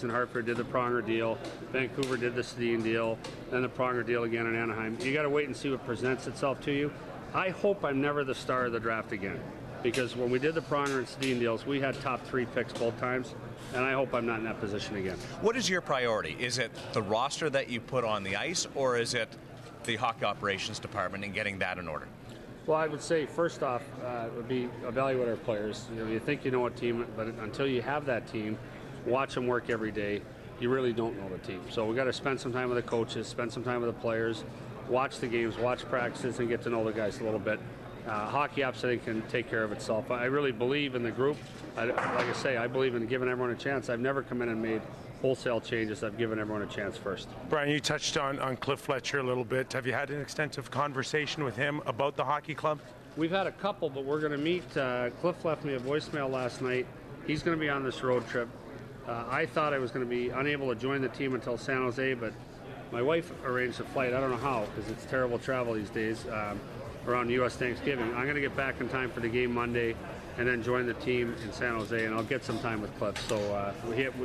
in Hartford did the Pronger deal. Vancouver did the Sedin deal. Then the Pronger deal again in Anaheim. You got to wait and see what presents itself to you. I hope I'm never the star of the draft again, because when we did the Pronger and Sedin deals, we had top 3 picks both times, and I hope I'm not in that position again. What is your priority? Is it the roster that you put on the ice, or is it the hockey operations department and getting that in order? Well, I would say first off would be evaluate our players. You think you know a team, but until you have that team, watch them work every day, you really don't know the team. So we got to spend some time with the coaches, spend some time with the players, watch the games, watch practices, and get to know the guys a little bit. Hockey ops, I think, can take care of itself. I really believe in the group. Like I say, I believe in giving everyone a chance. I've never come in and made wholesale changes. I've given everyone a chance first. Brian, you touched on Cliff Fletcher a little bit. Have you had an extensive conversation with him about the hockey club? We've had a couple, but we're going to meet. Cliff left me a voicemail last night. He's going to be on this road trip. I thought I was going to be unable to join the team until San Jose, but my wife arranged a flight. I don't know how, because it's terrible travel these days around U.S. Thanksgiving. I'm going to get back in time for the game Monday and then join the team in San Jose, and I'll get some time with Cliff. So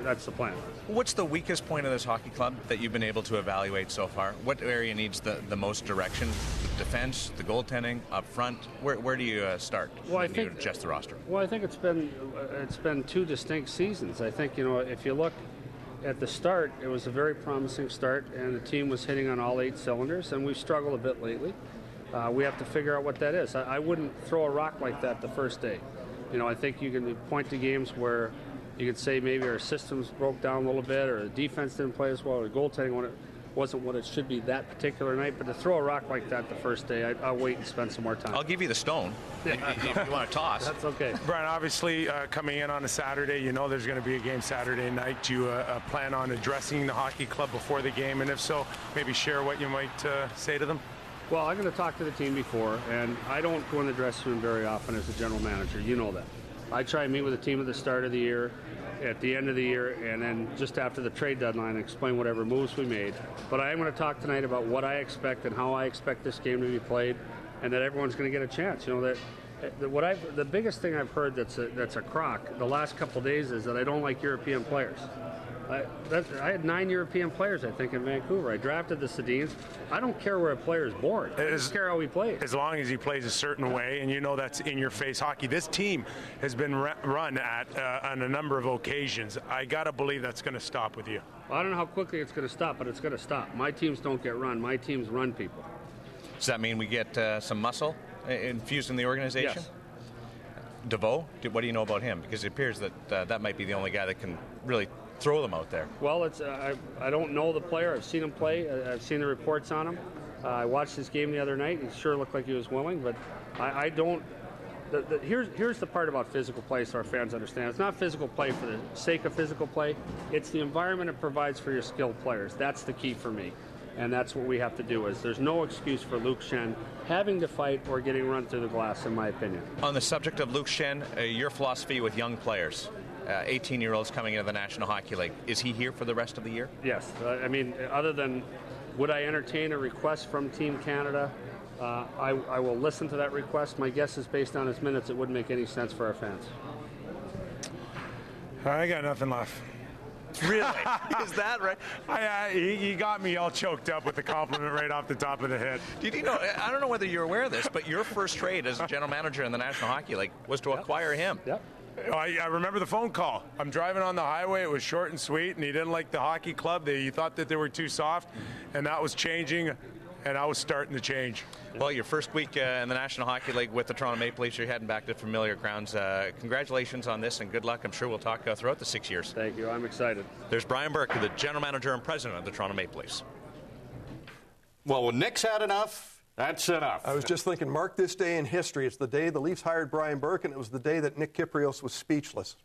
that's the plan. What's the weakest point of this hockey club that you've been able to evaluate so far? What area needs the most direction? The defense, the goaltending, up front? Where do you start when you adjust the roster? Well, I think it's been 2 distinct seasons. I think, if you look at the start, it was a very promising start, and the team was hitting on all 8 cylinders, and we've struggled a bit lately. We have to figure out what that is. I wouldn't throw a rock like that the first day. I think you can point to games where you could say maybe our systems broke down a little bit, or the defense didn't play as well, or the goaltending wasn't what it should be that particular night. But to throw a rock like that the first day, I'll wait and spend some more time. I'll give you the stone if you want to toss. That's okay. Brian, obviously coming in on a Saturday, there's going to be a game Saturday night. Do you plan on addressing the hockey club before the game? And if so, maybe share what you might say to them? Well, I'm going to talk to the team before, and I don't go in the dressing room very often as a general manager. You know that. I try and meet with the team at the start of the year, at the end of the year, and then just after the trade deadline, and explain whatever moves we made. But I am going to talk tonight about what I expect and how I expect this game to be played, and that everyone's going to get a chance. The biggest thing I've heard that's a crock the last couple of days is that I don't like European players. I had 9 European players, I think, in Vancouver. I drafted the Sedins. I don't care where a player is born. I just care how he plays. As long as he plays a certain way, and that's in-your-face hockey. This team has been run on a number of occasions. I got to believe that's going to stop with you. Well, I don't know how quickly it's going to stop, but it's going to stop. My teams don't get run. My teams run people. Does that mean we get some muscle infused in the organization? Yes. DeVoe, what do you know about him? Because it appears that that might be the only guy that can really throw them out there. Well, I don't know the player. I've seen him play. I've seen the reports on him. I watched his game the other night. He sure looked like he was willing, but I don't. Here's the part about physical play, so our fans understand. It's not physical play for the sake of physical play. It's the environment it provides for your skilled players. That's the key for me, and that's what we have to do. There's no excuse for Luke Schenn having to fight or getting run through the glass, in my opinion. On the subject of Luke Schenn, your philosophy with young players. 18-year-olds coming into the National Hockey League. Is he here for the rest of the year? Yes. Other than would I entertain a request from Team Canada, I will listen to that request. My guess is based on his minutes, it wouldn't make any sense for our fans. I got nothing left. Really? Is that right? He got me all choked up with the compliment right off the top of the head. Did you know? I don't know whether you're aware of this, but your first trade as a general manager in the National Hockey League was to acquire him. Yep. I remember the phone call. I'm driving on the highway. It was short and sweet, and he didn't like the hockey club. He thought that they were too soft, and that was changing, and I was starting to change. Well, your first week in the National Hockey League with the Toronto Maple Leafs, you're heading back to familiar grounds. Congratulations on this, and good luck. I'm sure we'll talk throughout the 6 years. Thank you. I'm excited. There's Brian Burke, the general manager and president of the Toronto Maple Leafs. Well, when Nick's had enough, that's enough. I was just thinking, mark this day in history. It's the day the Leafs hired Brian Burke, and it was the day that Nick Kypreos was speechless.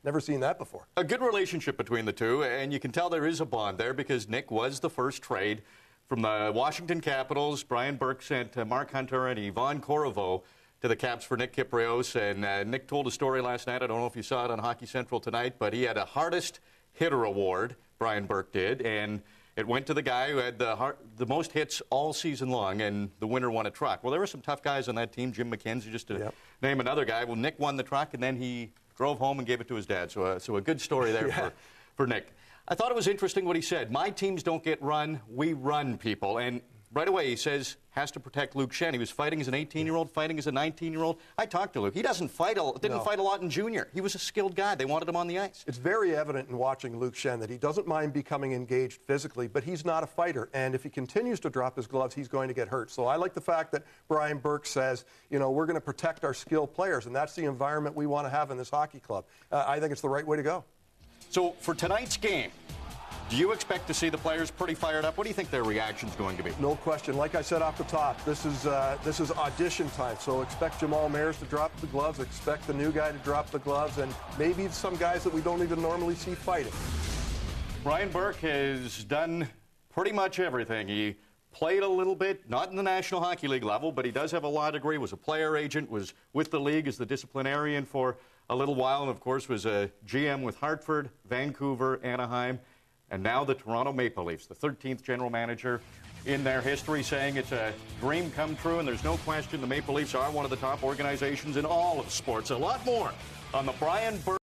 Never seen that before. A good relationship between the two, and you can tell there is a bond there because Nick was the first trade from the Washington Capitals. Brian Burke sent Mark Hunter and Yvonne Corriveau to the Caps for Nick Kypreos, and Nick told a story last night. I don't know if you saw it on Hockey Central tonight, but he had a hardest hitter award, Brian Burke did, and it went to the guy who had the most hits all season long, and the winner won a truck. Well, there were some tough guys on that team, Jim McKenzie, just to name another guy. Well, Nick won the truck, and then he drove home and gave it to his dad. So a good story there for Nick. I thought it was interesting what he said. My teams don't get run, we run people. And right away he says, has to protect Luke Shen. He was fighting as an 18-year-old, fighting as a 19-year-old. I talked to Luke. He didn't fight a lot in junior. He was a skilled guy. They wanted him on the ice. It's very evident in watching Luke Shen that he doesn't mind becoming engaged physically, but he's not a fighter. And if he continues to drop his gloves, he's going to get hurt. So I like the fact that Brian Burke says, you know, we're going to protect our skilled players, and that's the environment we want to have in this hockey club. I think it's the right way to go. So for tonight's game, do you expect to see the players pretty fired up? What do you think their reaction's going to be? No question. Like I said off the top, this is audition time. So expect Jamal Mayers to drop the gloves. Expect the new guy to drop the gloves, and maybe some guys that we don't even normally see fighting. Brian Burke has done pretty much everything. He played a little bit, not in the National Hockey League level, but he does have a law degree, was a player agent, was with the league as the disciplinarian for a little while, and of course was a GM with Hartford, Vancouver, Anaheim, and now the Toronto Maple Leafs, the 13th general manager in their history, saying it's a dream come true, and there's no question the Maple Leafs are one of the top organizations in all of sports. A lot more on the Brian Burke